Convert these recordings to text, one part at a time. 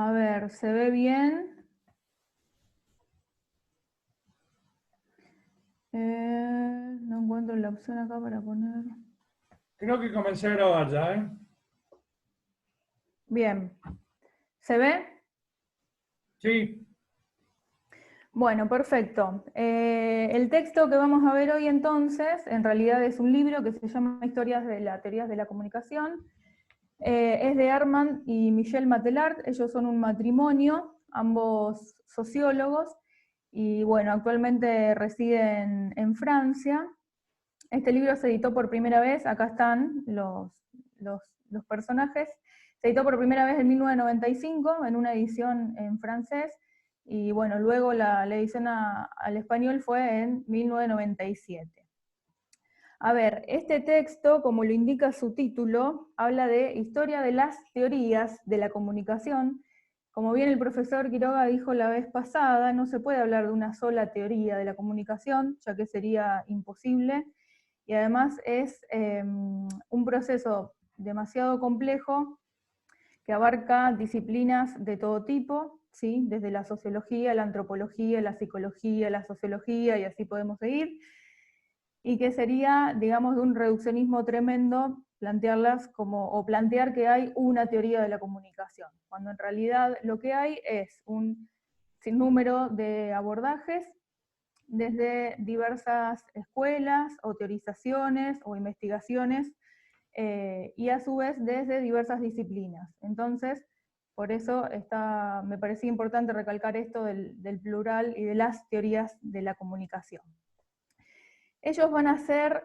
A ver, ¿se ve bien? No encuentro la opción acá para poner. Creo que comencé a grabar ya, ¿eh? Bien. ¿Se ve? Sí, Bueno, perfecto. El texto que vamos a ver hoy entonces, en realidad es un libro que se llama Historias de la Teorías de la Comunicación. Es de Armand y Michel Matelart. Ellos son un matrimonio, ambos sociólogos, y bueno, actualmente residen en Francia. Este libro se editó por primera vez, acá están los personajes, se editó por primera vez en 1995 en una edición en francés, y bueno, luego la edición al español fue en 1997. A ver, este texto, como lo indica su título, habla de historia de las teorías de la comunicación. Como bien el profesor Quiroga dijo la vez pasada, no se puede hablar de una sola teoría de la comunicación, ya que sería imposible, y además es un proceso demasiado complejo que abarca disciplinas de todo tipo, ¿sí? Desde la sociología, la antropología, la psicología, la sociología, y así podemos seguir, y que sería, digamos, de un reduccionismo tremendo plantearlas como, o plantear que hay una teoría de la comunicación, cuando en realidad lo que hay es un sinnúmero de abordajes desde diversas escuelas o teorizaciones o investigaciones, y a su vez desde diversas disciplinas. Entonces, por eso me parecía importante recalcar esto del plural y de las teorías de la comunicación. Ellos van a hacer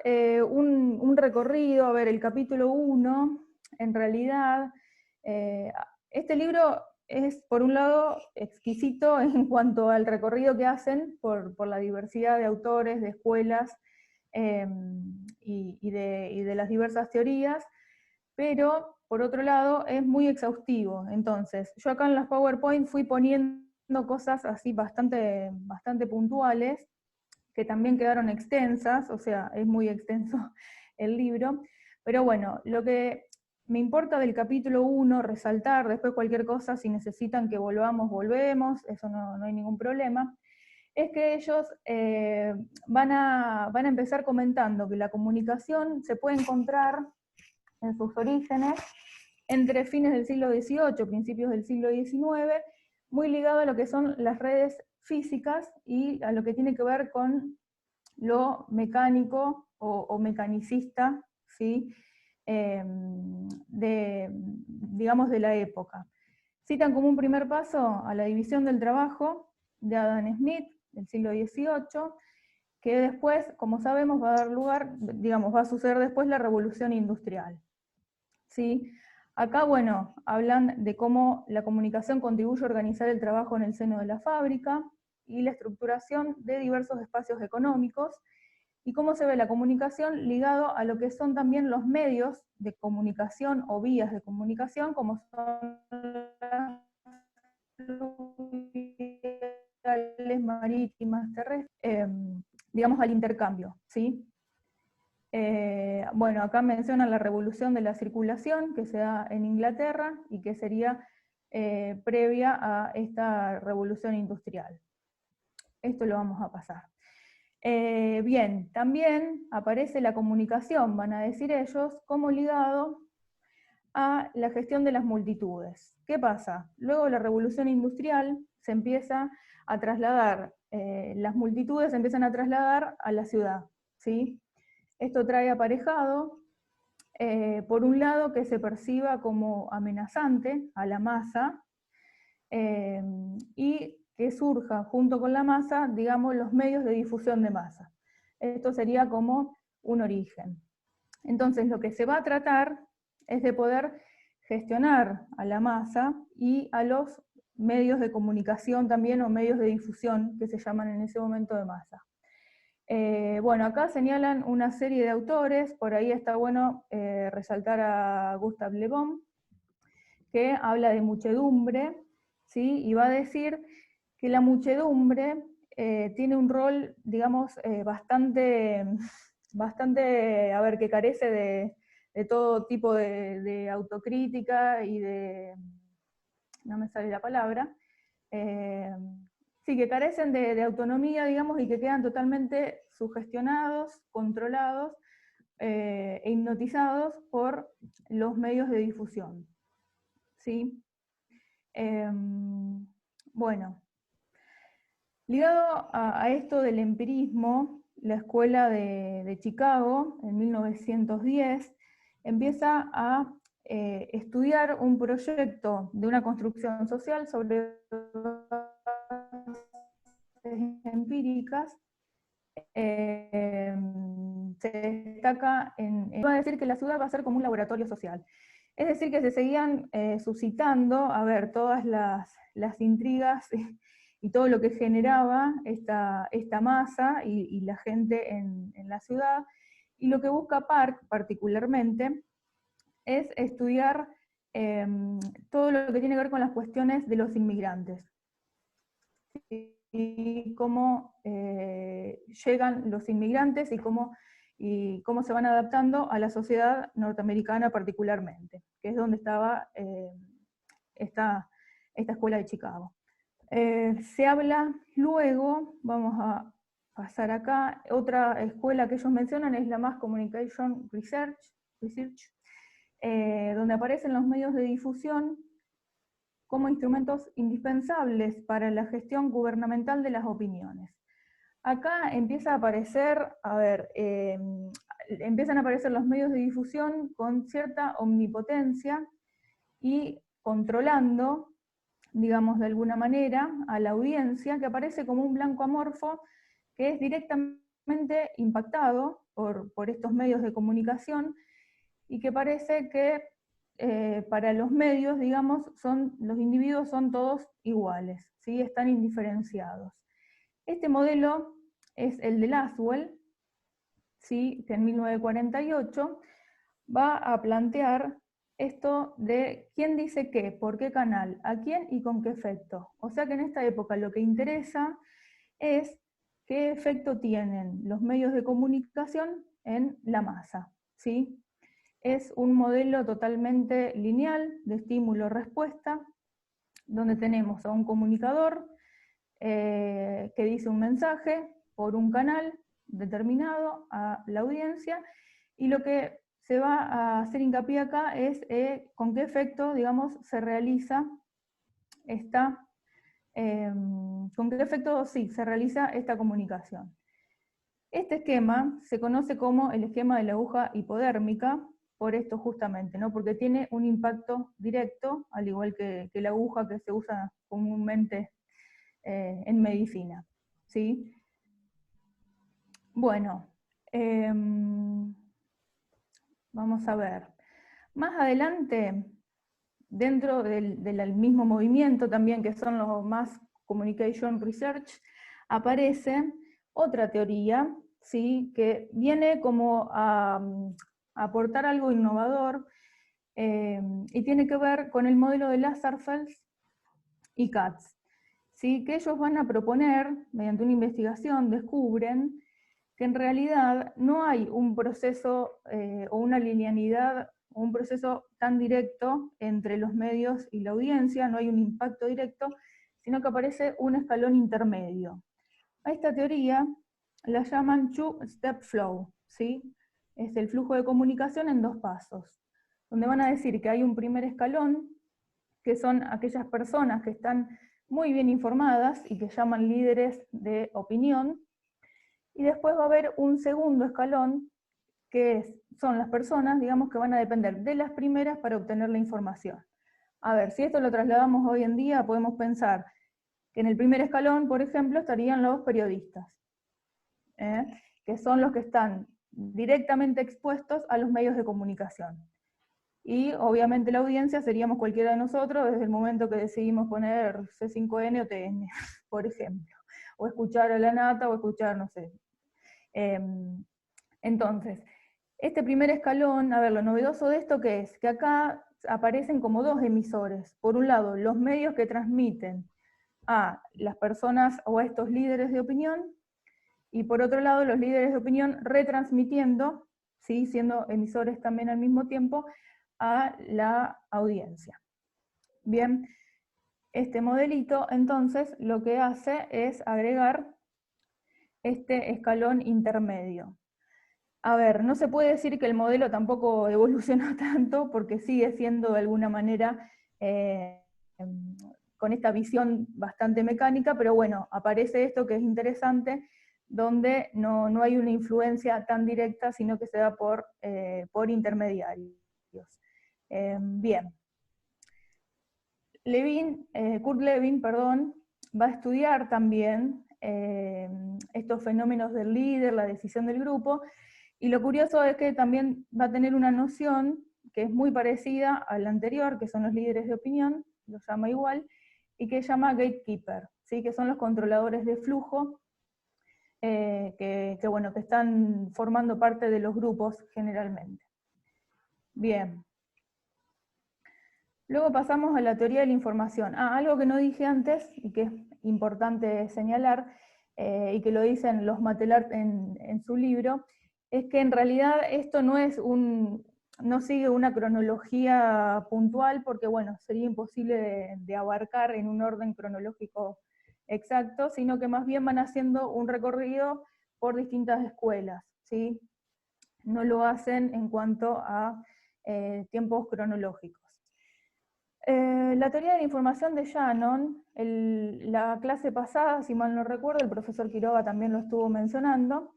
un recorrido, a ver, el capítulo 1, en realidad, este libro es, por un lado, exquisito en cuanto al recorrido que hacen por la diversidad de autores, de escuelas, y de las diversas teorías, pero por otro lado es muy exhaustivo. Entonces, yo acá en las PowerPoint fui poniendo cosas así bastante puntuales, que también quedaron extensas, o sea, es muy extenso el libro, pero bueno, lo que me importa del capítulo 1 resaltar, después cualquier cosa, si necesitan que volvemos, eso no hay ningún problema, es que ellos van a empezar comentando que la comunicación se puede encontrar en sus orígenes entre fines del siglo XVIII, principios del siglo XIX, muy ligado a lo que son las redes físicas y a lo que tiene que ver con lo mecánico o mecanicista, ¿sí? Digamos, de la época. Citan como un primer paso a la división del trabajo de Adam Smith, del siglo XVIII, que después, como sabemos, va a dar lugar, digamos, va a suceder después la revolución industrial. ¿Sí? Acá, bueno, hablan de cómo la comunicación contribuye a organizar el trabajo en el seno de la fábrica y la estructuración de diversos espacios económicos, y cómo se ve la comunicación ligado a lo que son también los medios de comunicación o vías de comunicación, como son las fluviales, marítimas, terrestres, digamos al intercambio, ¿sí? Bueno, acá mencionan la revolución de la circulación que se da en Inglaterra y que sería previa a esta revolución industrial. Esto lo vamos a pasar. Bien, también aparece la comunicación, van a decir ellos, como ligado a la gestión de las multitudes. ¿Qué pasa? Luego de la revolución industrial se empieza a trasladar, las multitudes se empiezan a trasladar a la ciudad, ¿sí? Esto trae aparejado, por un lado, que se perciba como amenazante a la masa, y que surja junto con la masa, digamos, los medios de difusión de masa. Esto sería como un origen. Entonces, lo que se va a tratar es de poder gestionar a la masa y a los medios de comunicación también, o medios de difusión, que se llaman en ese momento de masa. Bueno, acá señalan una serie de autores, por ahí está bueno resaltar a Gustave Le Bon, que habla de muchedumbre, ¿sí? Y va a decir que la muchedumbre tiene un rol, digamos, bastante, a ver, que carece de todo tipo de autocrítica y no me sale la palabra, sí, que carecen de autonomía, digamos, y que quedan totalmente sugestionados, controlados e hipnotizados por los medios de difusión. ¿Sí? Bueno, ligado a esto del empirismo, la escuela de Chicago, en 1910, empieza a estudiar un proyecto de una construcción social sobre bases empíricas. Se destaca va a decir que la ciudad va a ser como un laboratorio social. Es decir, que se seguían suscitando, a ver, todas las intrigas y todo lo que generaba esta masa y la gente en la ciudad. Y lo que busca Park particularmente es estudiar todo lo que tiene que ver con las cuestiones de los inmigrantes. Y cómo llegan los inmigrantes y cómo se van adaptando a la sociedad norteamericana particularmente, que es donde estaba esta escuela de Chicago. Se habla luego, vamos a pasar acá, otra escuela que ellos mencionan es la Mass Communication Research, donde aparecen los medios de difusión como instrumentos indispensables para la gestión gubernamental de las opiniones. Acá empieza a aparecer, empiezan a aparecer los medios de difusión con cierta omnipotencia y controlando, digamos de alguna manera, a la audiencia, que aparece como un blanco amorfo que es directamente impactado por estos medios de comunicación y que parece que para los medios, digamos, los individuos son todos iguales, ¿sí? Están indiferenciados. Este modelo es el de Laswell, ¿sí? Que en 1948 va a plantear esto de quién dice qué, por qué canal, a quién y con qué efecto. O sea que en esta época lo que interesa es qué efecto tienen los medios de comunicación en la masa, ¿sí? Es un modelo totalmente lineal de estímulo-respuesta, donde tenemos a un comunicador que dice un mensaje por un canal determinado a la audiencia, y lo que se va a hacer hincapié acá es con qué efecto, digamos, se realiza con qué efecto se realiza esta comunicación. Este esquema se conoce como el esquema de la aguja hipodérmica, por esto justamente, ¿no? Porque tiene un impacto directo, al igual que la aguja que se usa comúnmente en medicina, ¿sí? Bueno, vamos a ver. Más adelante, dentro del mismo movimiento también, que son los Mass Communication Research, aparece otra teoría, ¿sí? Que viene como a aportar algo innovador, y tiene que ver con el modelo de Lazarsfeld y Katz, ¿sí? Que ellos van a proponer, mediante una investigación, descubren que en realidad no hay un proceso o una linealidad, o un proceso tan directo entre los medios y la audiencia, no hay un impacto directo, sino que aparece un escalón intermedio. A esta teoría la llaman two-step flow, ¿sí? Es el flujo de comunicación en dos pasos, donde van a decir que hay un primer escalón, que son aquellas personas que están muy bien informadas y que llaman líderes de opinión, y después va a haber un segundo escalón, que son las personas, digamos, que van a depender de las primeras para obtener la información. A ver, si esto lo trasladamos hoy en día, podemos pensar que en el primer escalón, por ejemplo, estarían los periodistas, que son los que están directamente expuestos a los medios de comunicación. Y obviamente la audiencia seríamos cualquiera de nosotros desde el momento que decidimos poner C5N o TN, por ejemplo, o escuchar a la nata o escuchar, no sé. Entonces, este primer escalón, a ver, lo novedoso de esto que es que acá aparecen como dos emisores. Por un lado, los medios que transmiten a las personas o a estos líderes de opinión, y por otro lado, los líderes de opinión retransmitiendo, ¿sí? Siendo emisores también al mismo tiempo, a la audiencia. Bien, este modelito, entonces, lo que hace es agregar este escalón intermedio. A ver, no se puede decir que el modelo tampoco evolucionó tanto, porque sigue siendo de alguna manera con esta visión bastante mecánica, pero bueno, aparece esto que es interesante, donde no hay una influencia tan directa, sino que se da por intermediarios. Bien. Kurt Lewin, va a estudiar también estos fenómenos del líder, la decisión del grupo, y lo curioso es que también va a tener una noción que es muy parecida a la anterior, que son los líderes de opinión, lo llama igual, y que llama gatekeeper, ¿sí? Que son los controladores de flujo, que están formando parte de los grupos generalmente. Bien. Luego pasamos a la teoría de la información. Algo que no dije antes, y que es importante señalar, y que lo dicen los Matelart en su libro, es que en realidad esto no sigue una cronología puntual, porque bueno, sería imposible de abarcar en un orden cronológico exacto, sino que más bien van haciendo un recorrido por distintas escuelas, ¿sí? No lo hacen en cuanto a tiempos cronológicos. La teoría de la información de Shannon, la clase pasada, si mal no recuerdo, el profesor Quiroga también lo estuvo mencionando,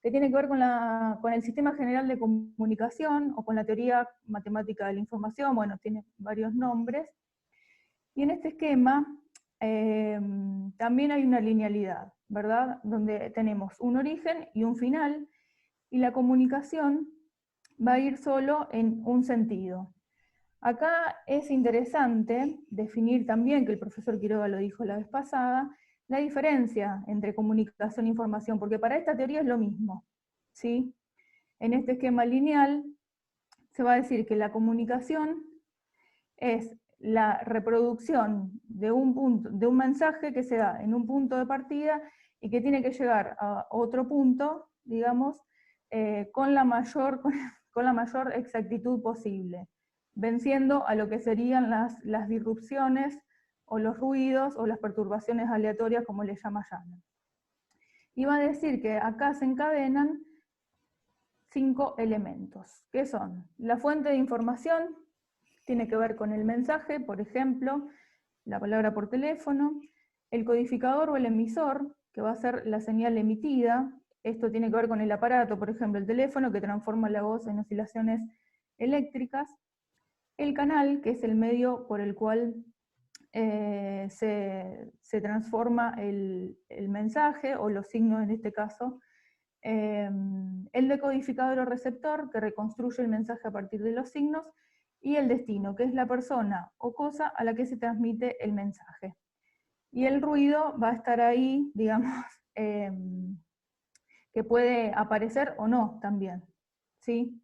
que tiene que ver con el sistema general de comunicación, o con la teoría matemática de la información, bueno, tiene varios nombres, y en este esquema también hay una linealidad, ¿verdad? Donde tenemos un origen y un final, y la comunicación va a ir solo en un sentido. Acá es interesante definir también, que el profesor Quiroga lo dijo la vez pasada, la diferencia entre comunicación e información, porque para esta teoría es lo mismo, ¿sí? En este esquema lineal se va a decir que la comunicación es la reproducción de un mensaje que se da en un punto de partida y que tiene que llegar a otro punto, digamos, con la mayor exactitud posible, venciendo a lo que serían las disrupciones o los ruidos o las perturbaciones aleatorias, como le llama Shannon. Y va a decir que acá se encadenan 5 elementos, que son la fuente de información, tiene que ver con el mensaje, por ejemplo, la palabra por teléfono, el codificador o el emisor, que va a ser la señal emitida, esto tiene que ver con el aparato, por ejemplo, el teléfono, que transforma la voz en oscilaciones eléctricas, el canal, que es el medio por el cual se transforma el mensaje, o los signos en este caso, el decodificador o receptor, que reconstruye el mensaje a partir de los signos, y el destino, que es la persona o cosa a la que se transmite el mensaje. Y el ruido va a estar ahí, digamos, que puede aparecer o no también, ¿sí?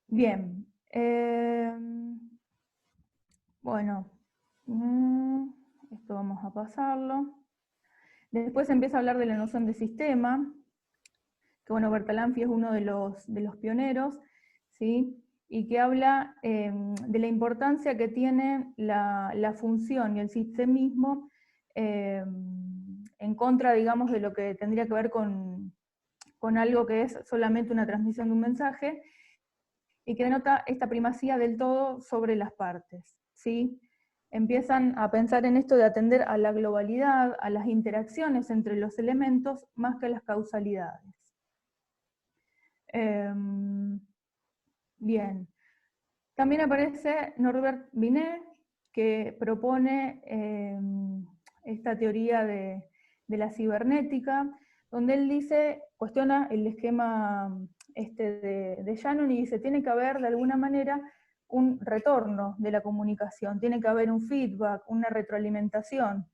Bien. Bueno, esto vamos a pasarlo. Después empieza a hablar de la noción de sistema, que bueno, Bertalanffy es uno de los pioneros, ¿sí? Y que habla de la importancia que tiene la función y el sistemismo en contra, digamos, de lo que tendría que ver con algo que es solamente una transmisión de un mensaje, y que denota esta primacía del todo sobre las partes, ¿sí? Empiezan a pensar en esto de atender a la globalidad, a las interacciones entre los elementos, más que a las causalidades. Bien. También aparece Norbert Binet, que propone esta teoría de la cibernética, donde él cuestiona el esquema de Shannon y dice, tiene que haber de alguna manera un retorno de la comunicación, tiene que haber un feedback, una retroalimentación,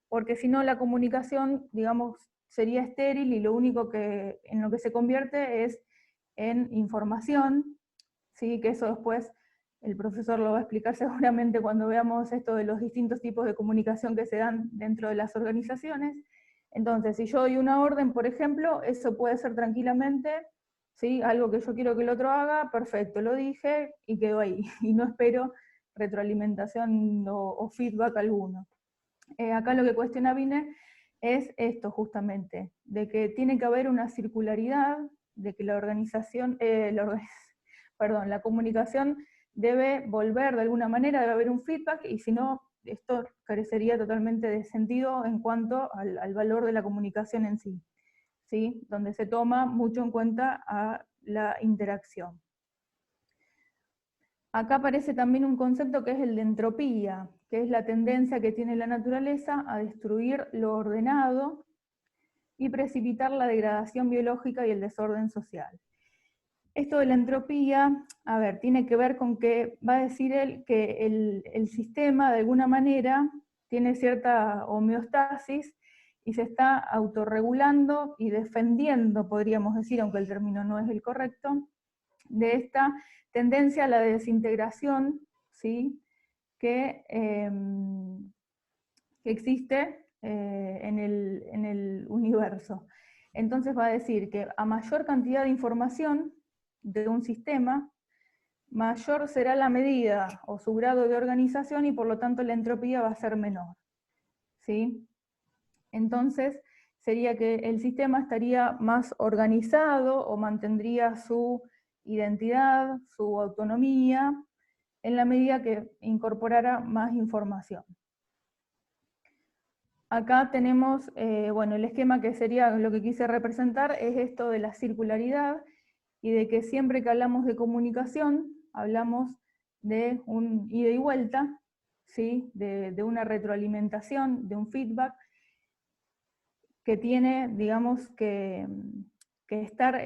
porque si no la comunicación, digamos, sería estéril y lo único en lo que se convierte es en información, ¿sí? Que eso después el profesor lo va a explicar seguramente cuando veamos esto de los distintos tipos de comunicación que se dan dentro de las organizaciones. Entonces, si yo doy una orden, por ejemplo, eso puede ser tranquilamente, ¿sí? Algo que yo quiero que el otro haga, perfecto, lo dije y quedó ahí, y no espero retroalimentación o feedback alguno. Acá lo que cuestiona Binet es esto justamente, de que tiene que haber una circularidad, de que la organización, la comunicación debe volver de alguna manera, debe haber un feedback, y si no, esto carecería totalmente de sentido en cuanto al valor de la comunicación en sí, ¿sí? Donde se toma mucho en cuenta a la interacción. Acá aparece también un concepto que es el de entropía, que es la tendencia que tiene la naturaleza a destruir lo ordenado y precipitar la degradación biológica y el desorden social. Esto de la entropía, a ver, tiene que ver con que va a decir él que el sistema de alguna manera tiene cierta homeostasis y se está autorregulando y defendiendo, podríamos decir, aunque el término no es el correcto, de esta tendencia a la desintegración, ¿sí? que existe en el universo. Entonces va a decir que a mayor cantidad de información de un sistema, mayor será la medida o su grado de organización, y por lo tanto la entropía va a ser menor, ¿sí? Entonces sería que el sistema estaría más organizado o mantendría su identidad, su autonomía, en la medida que incorporara más información. Acá tenemos, bueno, el esquema que sería lo que quise representar es esto de la circularidad, y de que siempre que hablamos de comunicación, hablamos de un ida y vuelta, ¿sí? de una retroalimentación, de un feedback, que tiene, digamos, que estar,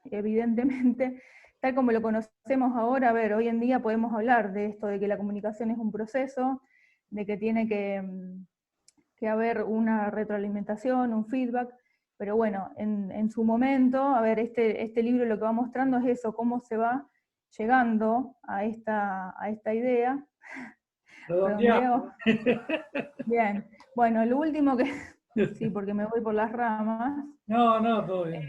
evidentemente, tal como lo conocemos ahora. A ver, hoy en día podemos hablar de esto, de que la comunicación es un proceso, de que tiene que haber una retroalimentación, un feedback, pero bueno, en su momento, a ver, este libro lo que va mostrando es eso, cómo se va llegando a esta idea. Redondeado. Bien, bueno, lo último que, sí, porque me voy por las ramas. No, no, todo bien.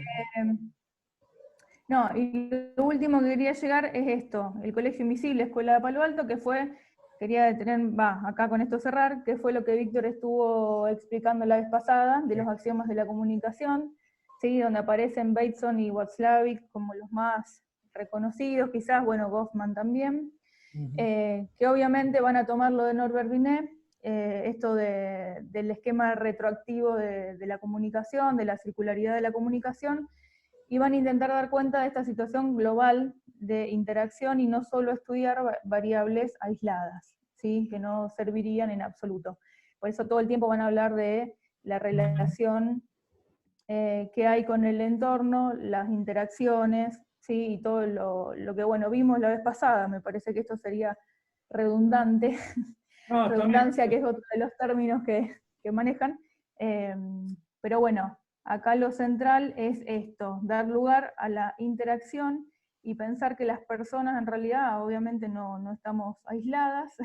No, y lo último que quería llegar es esto, el Colegio Invisible, Escuela de Palo Alto, que fue, quería detener, acá con esto cerrar, que fue lo que Víctor estuvo explicando la vez pasada, de los axiomas de la comunicación, ¿sí? Donde aparecen Bateson y Watzlawick como los más reconocidos, quizás, bueno, Goffman también, que obviamente van a tomar lo de Norbert Binet, esto del esquema retroactivo de la comunicación, de la circularidad de la comunicación, y van a intentar dar cuenta de esta situación global de interacción y no solo estudiar variables aisladas, ¿sí? Que no servirían en absoluto. Por eso todo el tiempo van a hablar de la relación que hay con el entorno, las interacciones, ¿sí? Y todo lo que, bueno, vimos la vez pasada. Me parece que esto sería redundante, No, redundancia, que es otro de los términos que manejan, pero bueno, acá lo central es esto, dar lugar a la interacción y pensar que las personas en realidad obviamente no estamos aisladas,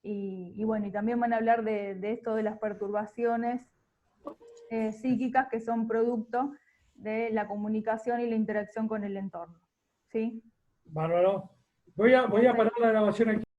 y bueno, y también van a hablar de esto de las perturbaciones psíquicas que son producto de la comunicación y la interacción con el entorno, ¿sí? Bárbaro. Voy a parar la grabación aquí.